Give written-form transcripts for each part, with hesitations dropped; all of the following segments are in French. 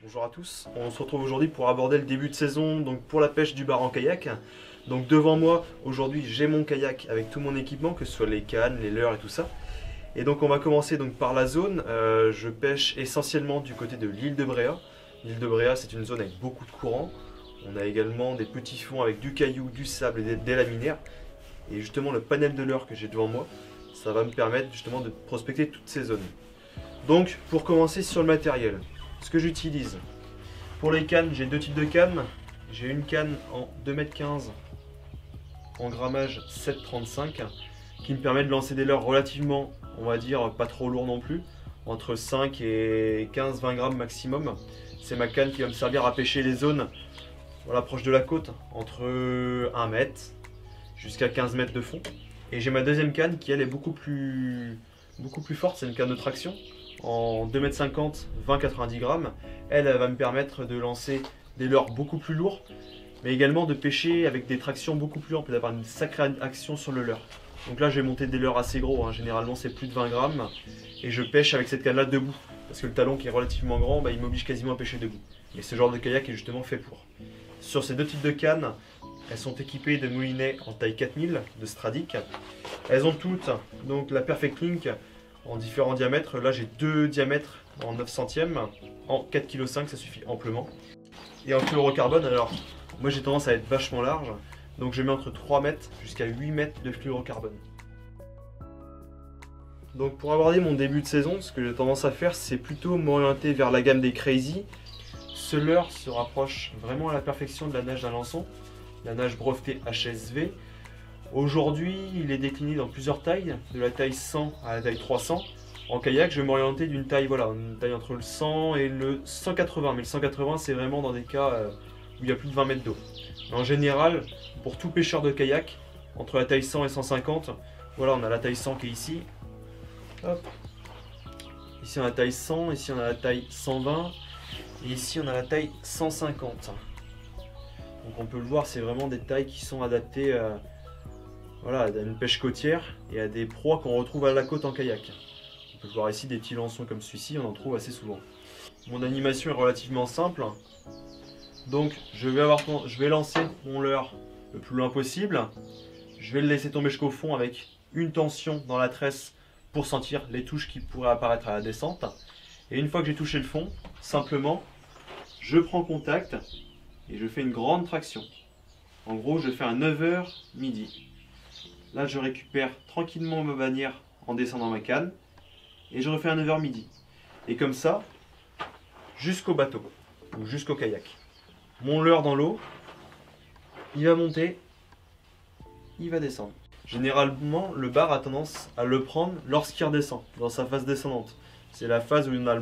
Bonjour à tous, on se retrouve aujourd'hui pour aborder le début de saison donc pour la pêche du bar en kayak. Donc devant moi aujourd'hui j'ai mon kayak avec tout mon équipement, que ce soit les cannes, les leurres et tout ça. Et donc on va commencer donc par la zone. Je pêche essentiellement du côté de l'île de Bréa. L'île de Bréa, c'est une zone avec beaucoup de courants. On a également des petits fonds avec du caillou, du sable et des laminaires. Et justement le panel de leurres que j'ai devant moi, ça va me permettre justement de prospecter toutes ces zones. Donc pour commencer sur le matériel, ce que j'utilise. Pour les cannes, j'ai deux types de cannes. J'ai une canne en 2,15 m en grammage 7,35 qui me permet de lancer des leurres relativement, on va dire, pas trop lourds non plus, entre 5 et 15-20 grammes maximum. C'est ma canne qui va me servir à pêcher les zones, voilà, proche de la côte, entre 1 mètre jusqu'à 15 mètres de fond. Et j'ai ma deuxième canne qui elle est beaucoup plus forte, c'est une canne de traction en 2,50 m, 20-90 grammes. Elle va me permettre de lancer des leurres beaucoup plus lourds, mais également de pêcher avec des tractions beaucoup plus amples, d'avoir une sacrée action sur le leurre. Donc là, je vais monter des leurres assez gros, généralement c'est plus de 20 grammes, et je pêche avec cette canne-là debout, parce que le talon qui est relativement grand, il m'oblige quasiment à pêcher debout. Et ce genre de kayak est justement fait pour. Sur ces deux types de cannes, elles sont équipées de moulinets en taille 4000 de Stradic. Elles ont toutes donc la Perfect Link en différents diamètres. Là j'ai deux diamètres en 9 centièmes, en 4,5 kg, ça suffit amplement. Et en fluorocarbone, alors moi j'ai tendance à être vachement large, donc je mets entre 3 mètres jusqu'à 8 mètres de fluorocarbone. Donc pour aborder mon début de saison, ce que j'ai tendance à faire, c'est plutôt m'orienter vers la gamme des Crazy. Ce leurre se rapproche vraiment à la perfection de la nage d'Alençon, la nage brevetée HSV. Aujourd'hui, il est décliné dans plusieurs tailles, de la taille 100 à la taille 300. En kayak, je vais m'orienter d'une taille, voilà, une taille entre le 100 et le 180. Mais le 180, c'est vraiment dans des cas où il y a plus de 20 mètres d'eau. En général, pour tout pêcheur de kayak, entre la taille 100 et 150, voilà, on a la taille 100 qui est ici. Hop. Ici, on a la taille 100, ici, on a la taille 120, et ici, on a la taille 150. Donc on peut le voir, c'est vraiment des tailles qui sont adaptées voilà, à une pêche côtière et à des proies qu'on retrouve à la côte en kayak. On peut voir ici des petits lançons comme celui-ci, on en trouve assez souvent. Mon animation est relativement simple. Donc je vais lancer mon leurre le plus loin possible. Je vais le laisser tomber jusqu'au fond avec une tension dans la tresse pour sentir les touches qui pourraient apparaître à la descente. Et une fois que j'ai touché le fond, simplement, je prends contact et je fais une grande traction. En gros, je fais un 9h midi. Là, je récupère tranquillement ma bannière en descendant ma canne et je refais un 9h midi. Et comme ça, jusqu'au bateau ou jusqu'au kayak. Mon leurre dans l'eau, il va monter, il va descendre. Généralement, le bar a tendance à le prendre lorsqu'il redescend, dans sa phase descendante. C'est la phase où il va le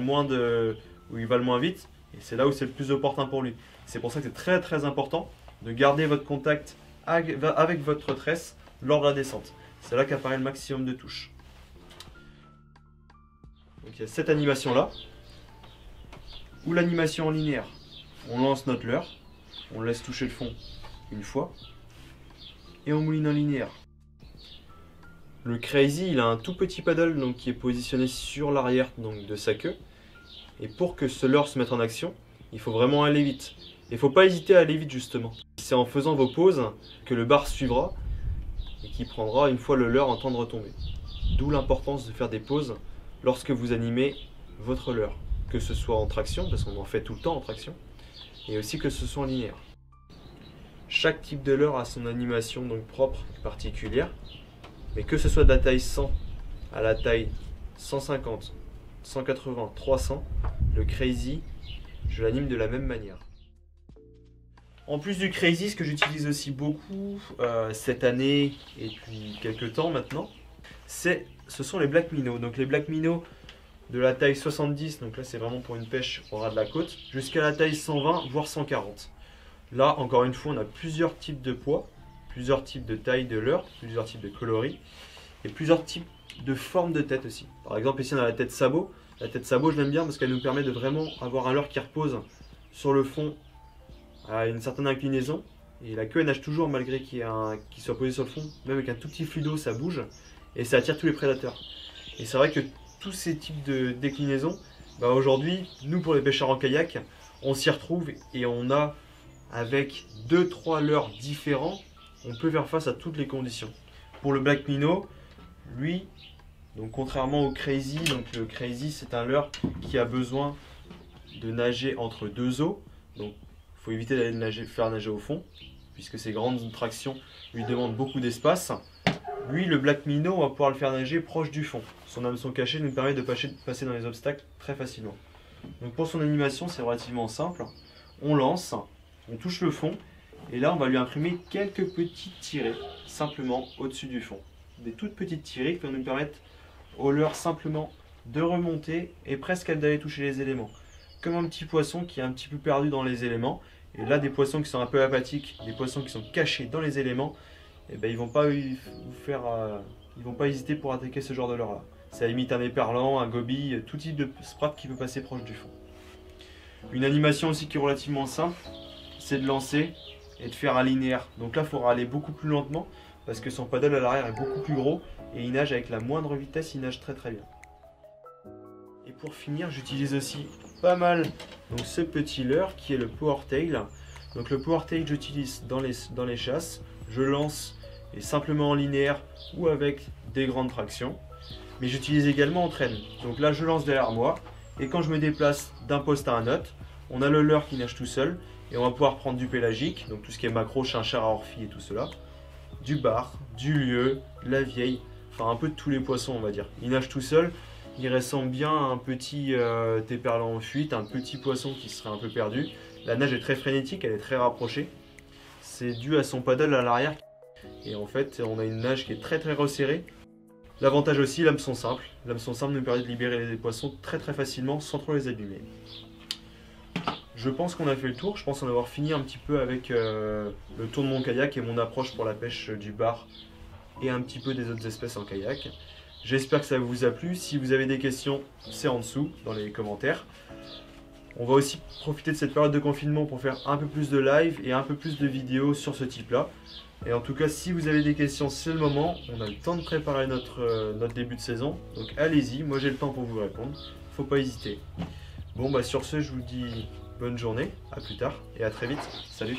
moins vite et c'est là où c'est le plus opportun pour lui. C'est pour ça que c'est très très important de garder votre contact avec votre tresse lors de la descente. C'est là qu'apparaît le maximum de touches. Donc il y a cette animation là, ou l'animation en linéaire. On lance notre leurre, on laisse toucher le fond une fois, et on mouline en linéaire. Le Crazy, il a un tout petit paddle donc, qui est positionné sur l'arrière de sa queue. Et pour que ce leurre se mette en action, il faut vraiment aller vite. Il ne faut pas hésiter à aller vite justement. C'est en faisant vos pauses que le bar suivra et qui prendra une fois le leurre en temps de retomber. D'où l'importance de faire des pauses lorsque vous animez votre leurre. Que ce soit en traction, parce qu'on en fait tout le temps en traction, et aussi que ce soit en linéaire. Chaque type de leurre a son animation donc propre et particulière, mais que ce soit de la taille 100 à la taille 150, 180, 300, le Crazy, je l'anime de la même manière. En plus du Crazy, ce que j'utilise aussi beaucoup cette année et depuis quelques temps maintenant, ce sont les Black Minnow. Donc les Black Minnow de la taille 70, donc là c'est vraiment pour une pêche au ras de la côte, jusqu'à la taille 120 voire 140. Là encore une fois on a plusieurs types de poids, plusieurs types de tailles de leurre, plusieurs types de coloris et plusieurs types de formes de tête aussi. Par exemple ici on a la tête sabot. La tête sabot je l'aime bien parce qu'elle nous permet de vraiment avoir un leurre qui repose sur le fond à une certaine inclinaison. Et la queue elle nage toujours malgré qu'il soit posé sur le fond. Même avec un tout petit flux d'eau ça bouge et ça attire tous les prédateurs. Et c'est vrai que tous ces types de déclinaisons, aujourd'hui, nous pour les pêcheurs en kayak, on s'y retrouve et on a, avec 2-3 leurres différents, on peut faire face à toutes les conditions. Pour le Black Minnow, lui, donc contrairement au Crazy, donc le Crazy c'est un leurre qui a besoin de nager entre deux eaux, donc il faut éviter d'aller faire nager au fond, puisque ces grandes tractions lui demandent beaucoup d'espace. Lui, le Black Minnow, on va pouvoir le faire nager proche du fond. Son hameçon caché nous permet de passer dans les obstacles très facilement. Donc pour son animation, c'est relativement simple. On lance, on touche le fond, et là on va lui imprimer quelques petites tirées, simplement au-dessus du fond. Des toutes petites tirées qui vont nous permettre au leurre simplement de remonter et presque d'aller toucher les éléments. Comme un petit poisson qui est un petit peu perdu dans les éléments. Et là, des poissons qui sont un peu apathiques, des poissons qui sont cachés dans les éléments, eh ben, ils vont pas hésiter pour attaquer ce genre de leurre là. Ça imite un éperlan, un goby, tout type de sprat qui peut passer proche du fond. Une animation aussi qui est relativement simple, c'est de lancer et de faire un linéaire. Donc là, il faudra aller beaucoup plus lentement parce que son paddle à l'arrière est beaucoup plus gros et il nage avec la moindre vitesse, il nage très très bien. Et pour finir, j'utilise aussi pas mal donc ce petit leurre qui est le Power Tail. Donc le Power Tail, j'utilise dans les chasses. Je lance et simplement en linéaire ou avec des grandes tractions. Mais j'utilise également en traîne. Donc là, je lance derrière moi et quand je me déplace d'un poste à un autre, on a le leurre qui nage tout seul et on va pouvoir prendre du pélagique, donc tout ce qui est macro, chinchard, orphi et tout cela, du bar, du lieu, la vieille, enfin un peu de tous les poissons on va dire. Il nage tout seul, il ressemble bien à un petit éperlan en fuite, un petit poisson qui serait un peu perdu. La nage est très frénétique, elle est très rapprochée. C'est dû à son paddle à l'arrière et en fait on a une nage qui est très très resserrée. L'avantage aussi, l'hameçon simple. L'hameçon simple nous permet de libérer les poissons très très facilement sans trop les abîmer. Je pense qu'on a fait le tour, je pense en avoir fini un petit peu avec le tour de mon kayak et mon approche pour la pêche du bar et un petit peu des autres espèces en kayak. J'espère que ça vous a plu. Si vous avez des questions, c'est en dessous dans les commentaires. On va aussi profiter de cette période de confinement pour faire un peu plus de live et un peu plus de vidéos sur ce type-là. Et en tout cas, si vous avez des questions, c'est le moment. On a le temps de préparer notre début de saison. Donc allez-y, moi j'ai le temps pour vous répondre. Faut pas hésiter. Bon, bah sur ce, je vous dis bonne journée, à plus tard et à très vite. Salut!